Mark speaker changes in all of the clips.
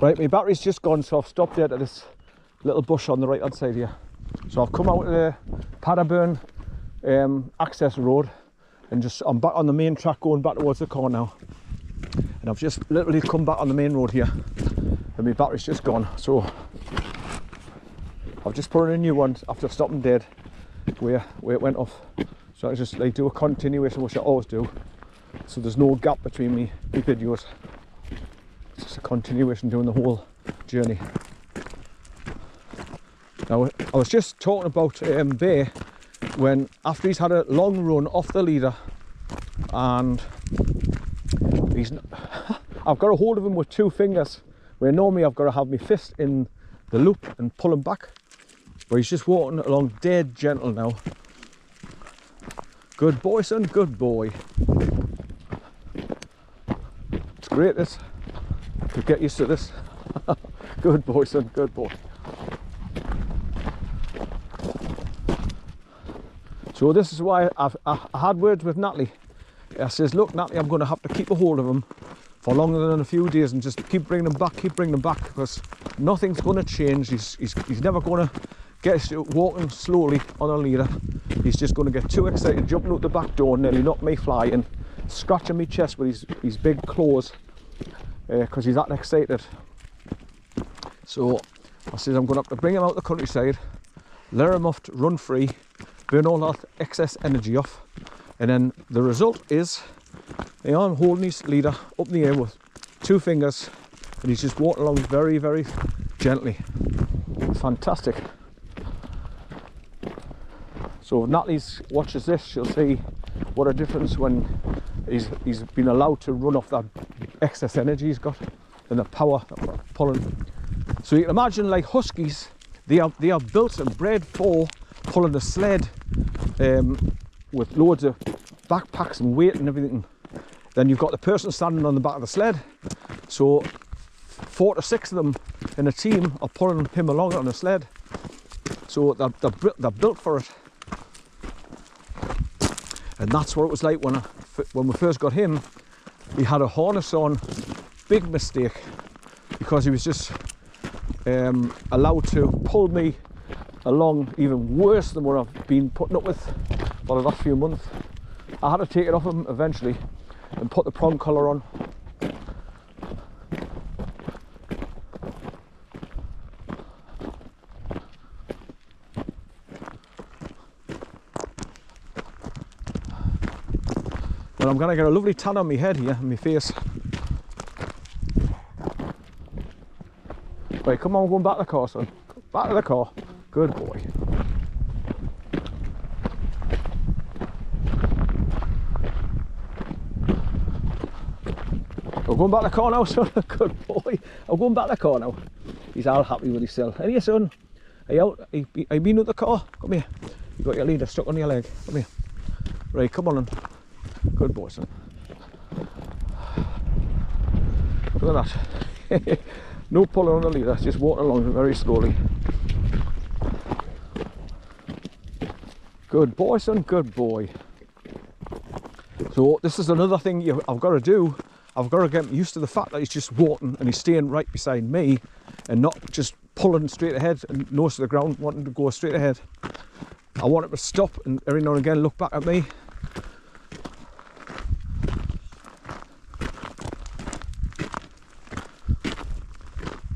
Speaker 1: Right, my battery's just gone, so I've stopped there at this little bush on the right hand side here. So I've come out of the BUTTERBURN access road, and I'm back on the main track going back towards the car now. And I've just literally come back on the main road here, and my battery's just gone. So I've just put in a new one after stopping dead where it went off. So I just like do a continuation, which I always do. So there's no gap between me videos. It's just a continuation doing the whole journey. Now I was just talking about Bear when after he's had a long run off the leader, and I've got a hold of him with 2 fingers, where normally I've got to have my fist in the loop and pull him back, but he's just walking along dead gentle now. Good boy, son, good boy. It's great this, to get used to this. Good boy, son, good boy. So this is why I had words with Natalie. I says, look Natalie, I'm going to have to keep a hold of him for longer than a few days and just keep bringing him back, because nothing's going to change. He's never going to get walking slowly on a leader. He's just going to get too excited, jumping out the back door, nearly knock me flying, scratching my chest with his big claws, because he's that excited. So I says, I'm going to have to bring him out the countryside, let him off to run free, burn all that excess energy off, and then the result is, you know, I'm holding his leader up in the air with 2 fingers, and he's just walking along very, very gently. Fantastic. So if Natalie watches this, she'll see what a difference when he's been allowed to run off that excess energy he's got and the power of pulling. So you can imagine, like huskies, they are built and bred for pulling a sled with loads of backpacks and weight and everything. Then you've got the person standing on the back of the sled, so 4 to 6 of them in a team are pulling him along on a sled. So they're built for it. And that's what it was like when we first got him. He had a harness on, big mistake, because he was just allowed to pull me along even worse than what I've been putting up with for the last few months. I had to take it off him eventually and put the prong collar on. Well, I'm going to get a lovely tan on my head here and my face. Right, come on, we're going back to the car, son. Back to the car. Good boy. We're going back to the car now, son. Good boy. I'm going back to the car now. He's all happy with himself. And here, son. Are you out? Are you been with the car? Come here. You got your leader stuck on your leg. Come here. Right, come on. Good boy, son. Look at that. No pulling on the leader, just walking along very slowly. Good boy, son, good boy. So this is another thing I've got to do. I've got to get used to the fact that he's just walking and he's staying right beside me and not just pulling straight ahead and nose to the ground, wanting to go straight ahead. I want him to stop and every now and again look back at me.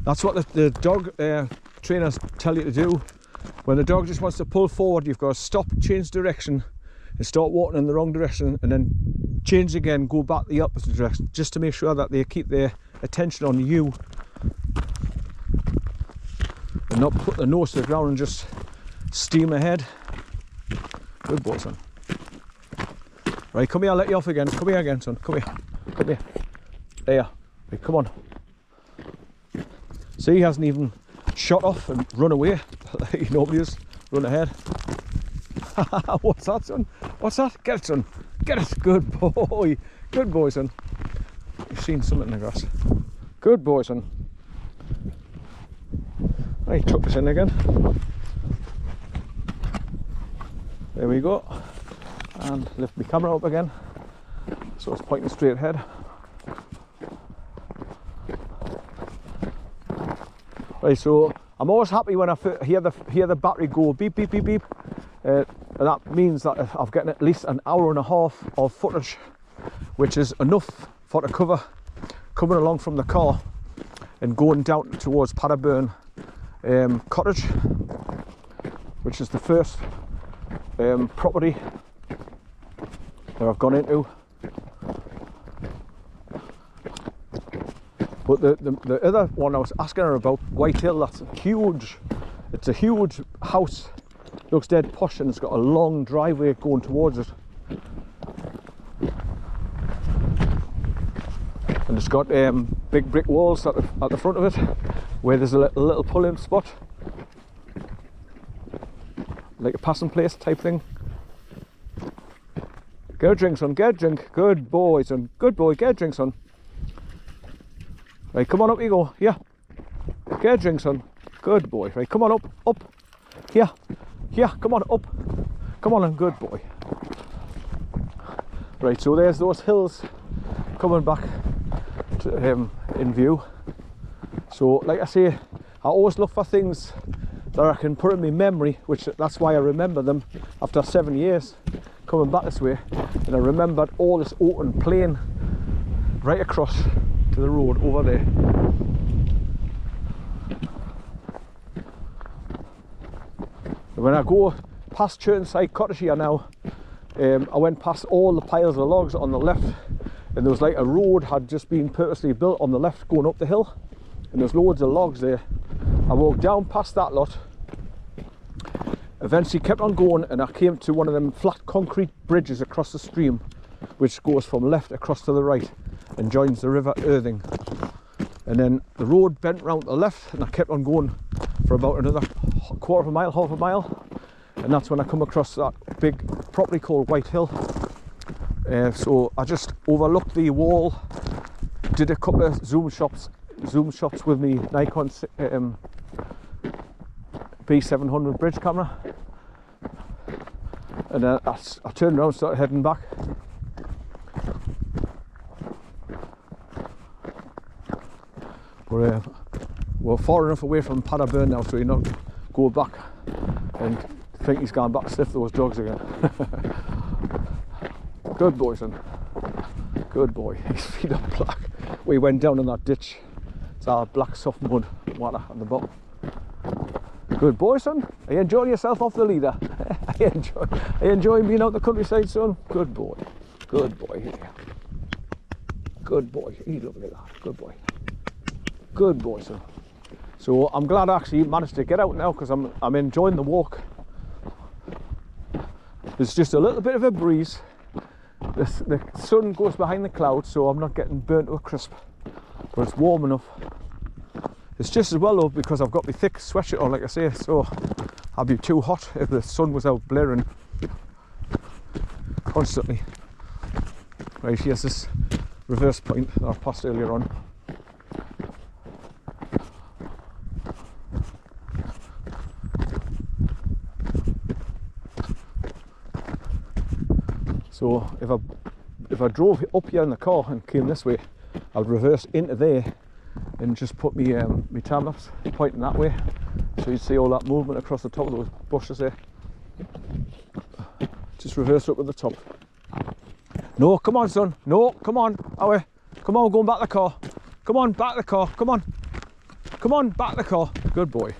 Speaker 1: That's what the dog trainers tell you to do. When the dog just wants to pull forward, you've got to stop, change direction, and start walking in the wrong direction, and then change again, go back the opposite direction, just to make sure that they keep their attention on you and not put the nose to the ground and just steam ahead. Good boy, son. Right, come here, I'll let you off again. Come here again, son. Come here. Come here. There. Right, come on. See, he hasn't even shot off and run away. Nobody has run ahead. What's that, son? What's that? Get it, son. Get it. Good boy. Good boy, son. You've seen something in the grass. Good boy, son. Right, tuck this in again. There we go. And lift my camera up again, so it's pointing straight ahead. Right, so I'm always happy when I hear the battery go beep beep beep beep, and that means that I've getting at least an hour and a half of footage, which is enough for to cover coming along from the car and going down towards BUTTERBURN cottage, which is the first property that I've gone into. But the other one I was asking her about, White Hill, that's huge. It's a huge house. Looks dead posh, and it's got a long driveway going towards it. And it's got big brick walls at the front of it, where there's a little pull-in spot, like a passing place type thing. Get a drink, son, get a drink. Good boy, son, good boy, get a drink, son. Right, come on up you go, yeah. Get a drink, son, good boy. Right, come on up, yeah, come on up. Come on, and good boy. Right, so there's those hills coming back to, in view. So, like I say, I always look for things that I can put in my memory, which that's why I remember them after 7 years coming back this way. And I remembered all this open plain right across to the road over there. When I go past Churnside Cottage here now, I went past all the piles of logs on the left, and there was like a road had just been purposely built on the left going up the hill, and there's loads of logs there. I walked down past that lot, eventually kept on going, and I came to one of them flat concrete bridges across the stream, which goes from left across to the right and joins the River Irthing. And then the road bent round to the left, and I kept on going for about another quarter of a mile, half a mile, and that's when I come across that big property called White Hill. So I just overlooked the wall, did a couple of zoom shots with me Nikon B700 bridge camera, and then I turned around and started heading back. But we're far enough away from BUTTERBURN now, so you're not go back and think he's gone back to sniff those dogs again. Good boy, son. Good boy. His feet are black. We went down in that ditch. It's our black soft mud water at the bottom. Good boy, son. Are you enjoying yourself off the leader? Are you enjoying being out the countryside, son? Good boy. Good boy. Here. Good boy. You look like that. Good boy. Good boy, son. So I'm glad I actually managed to get out now, because I'm enjoying the walk. There's just a little bit of a breeze. The sun goes behind the clouds, so I'm not getting burnt to a crisp, but it's warm enough. It's just as well though, because I've got my thick sweatshirt on, like I say, so I'd be too hot if the sun was out blaring constantly. Right, here's this reverse point that I passed earlier on. So if I drove up here in the car and came this way, I'd reverse into there and just put me time lapse pointing that way, so you'd see all that movement across the top of those bushes there. Just reverse up at the top. No, come on, son. No, come on. Away. Come on, we're going back to the car. Come on, back to the car. Come on. Come on, back to the car. Good boy.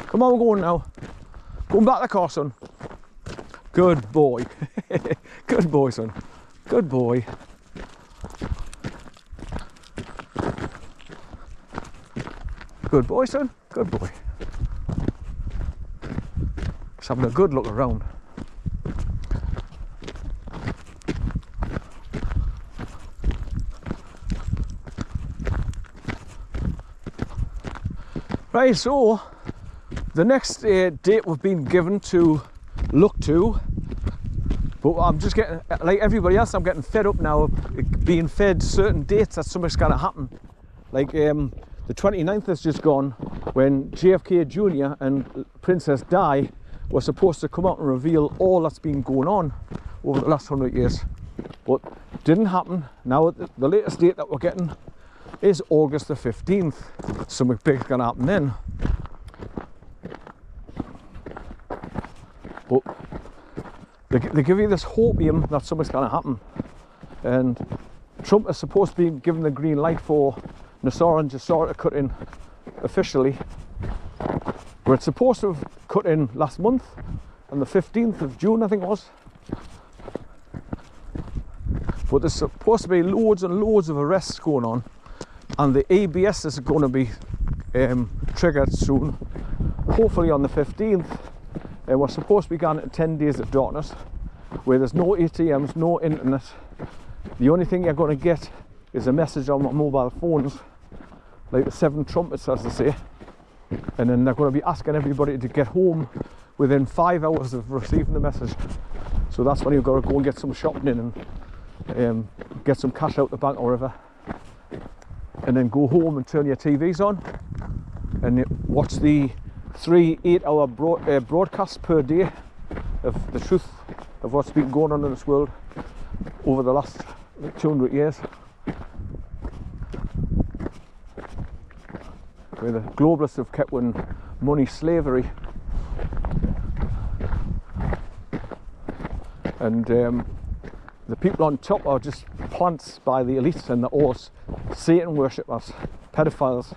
Speaker 1: Come on, we're going now. Going back to the car, son. Good boy. Good boy, son. Good boy. Good boy, son. Good boy. Just having a good look around. Right, so the next date we've been given to look to, but I'm just getting, like everybody else, I'm getting fed up now of being fed certain dates that something's going to happen. Like the 29th has just gone, when JFK Jr. and Princess Di were supposed to come out and reveal all that's been going on over the last 100 years, but didn't happen. Now the latest date that we're getting is August the 15th. Something big's going to happen then. But they give you this hopium that something's going to happen. And Trump is supposed to be given the green light for Nassau and Jassar to cut in officially. But it's supposed to have cut in last month, on the 15th of June, I think it was. But there's supposed to be loads and loads of arrests going on, and the ABS is going to be triggered soon, hopefully on the 15th. And we're supposed to be going into 10 days of darkness, where there's no ATMs, no internet. The only thing you're going to get is a message on my mobile phones, like the 7 trumpets, as they say. And then they're going to be asking everybody to get home within 5 hours of receiving the message. So that's when you've got to go and get some shopping in and get some cash out the bank or whatever. And then go home and turn your TVs on and you watch the 3 8-hour broadcasts per day of the truth of what's been going on in this world over the last 200 years. Where the globalists have kept winning money slavery. And the people on top are just plants by the elites, and they're all Satan worshippers, pedophiles.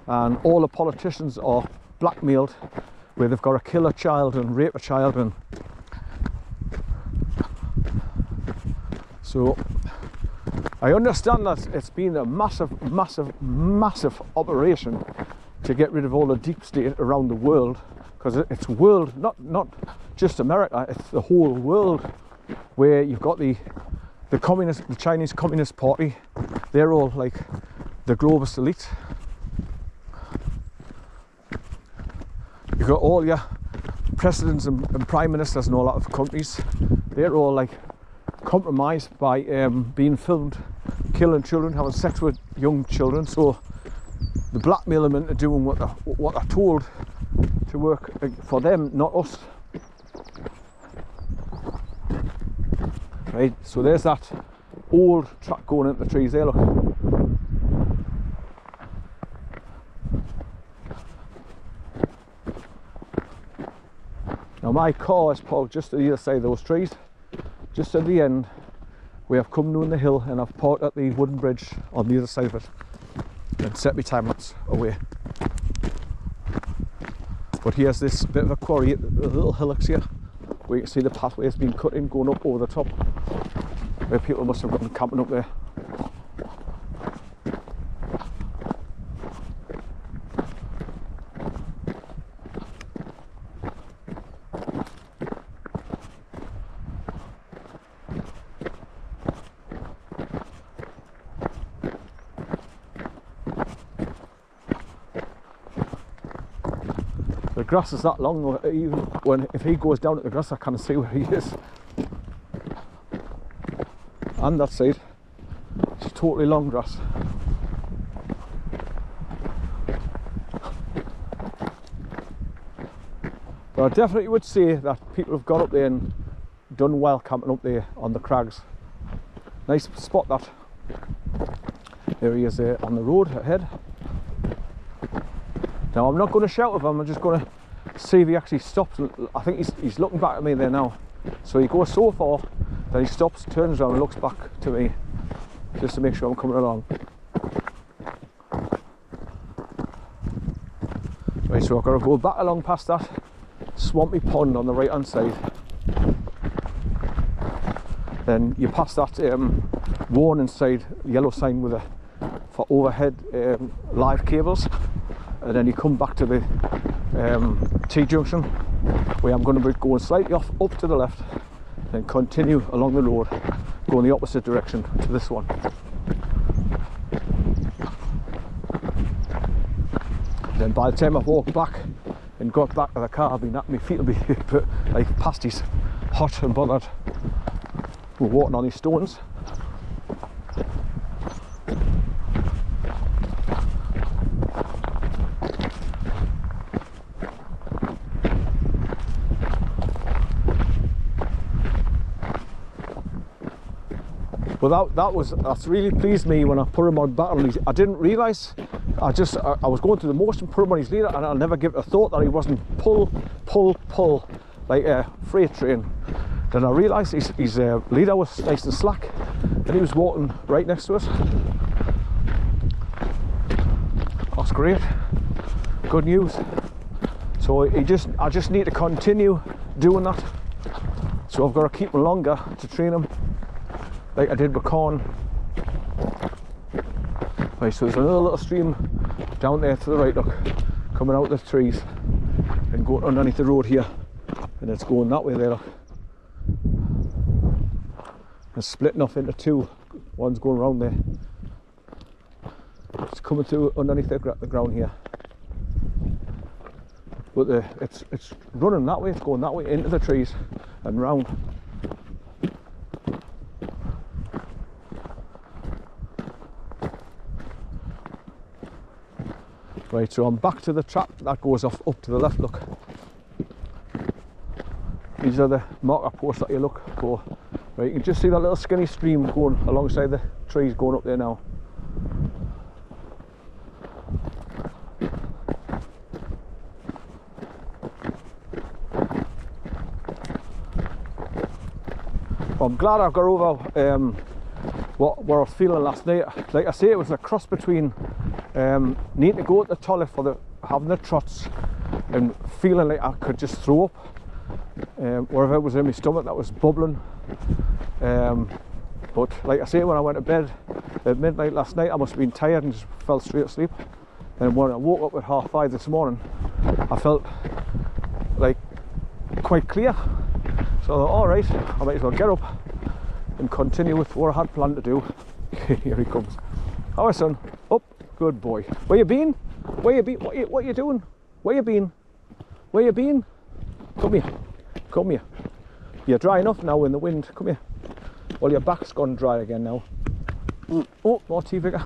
Speaker 1: And all the politicians are blackmailed, where they've got to kill a child and rape a child. And so I understand that it's been a massive, massive, massive operation to get rid of all the deep state around the world, because it's world, not just America, it's the whole world, where you've got the Chinese Communist Party. They're all like the globalist elite. You've got all your presidents and prime ministers in all lot of countries. They're all like compromised by being filmed killing children, having sex with young children. So they blackmail them into doing what they're told to work for them, not us. Right, so there's that old track going into the trees there, look. Now my car is parked just to the other side of those trees, just at the end where I've come down the hill, and I've parked at the wooden bridge on the other side of it and set my time lapse away. But here's this bit of a quarry, the little hillocks here, where you can see the pathway has been cut in going up over the top, where people must have gone camping up there. The grass is that long, even if he goes down at the grass I can't see where he is. And that side, it's totally long grass. But I definitely would say that people have got up there and done well camping up there on the crags. Nice spot that. There he is there on the road ahead. Now I'm not going to shout at him, I'm just going to see if he actually stops. I think he's looking back at me there now. So he goes so far, then he stops, turns around and looks back to me, just to make sure I'm coming along. Right, so I've got to go back along past that swampy pond on the right hand side. Then you pass that warning sign, yellow sign with for overhead live cables. And then you come back to the T-junction, where I'm going to be going slightly off up to the left, then continue along the road, going the opposite direction to this one. Then by the time I've walked back and got back to the car, my feet will be like pasties, hot and bothered. We're walking on these stones. Well, that's really pleased me when I put him on battle. I didn't realise. I was going through the motion, put him on his leader, and I'll never give it a thought that he wasn't pull like a freight train. Then I realised his leader was nice and slack, and he was walking right next to us. That's great. Good news. So I just need to continue doing that. So I've got to keep him longer to train him, like I did with corn. Right, so there's another little stream down there to the right, look, coming out of the trees and going underneath the road here, and it's going that way there, look. It's splitting off into two. One's going around there. It's coming through underneath the ground here. But it's running that way, it's going that way into the trees and round. Right, so I'm back to the track that goes off up to the left, look. These are the marker posts that you look for. Right, you can just see that little skinny stream going alongside the trees going up there now. Well, I'm glad I got over what I was feeling last night. Like I say, it was a cross between needing to go to the toilet for having the trots and feeling like I could just throw up. Wherever it was in my stomach that was bubbling. But like I say, when I went to bed at midnight last night, I must have been tired and just fell straight asleep. And when I woke up at 5:30 this morning, I felt like quite clear. So I thought, all right, I might as well get up and continue with what I had planned to do. Here he comes. Alright, son, up. Good boy. Where you been? Where you been? What you doing? Where you been? Where you been? Come here. Come here. You're dry enough now in the wind. Come here. Well, your back's gone dry again now. Oh, more tea vicar.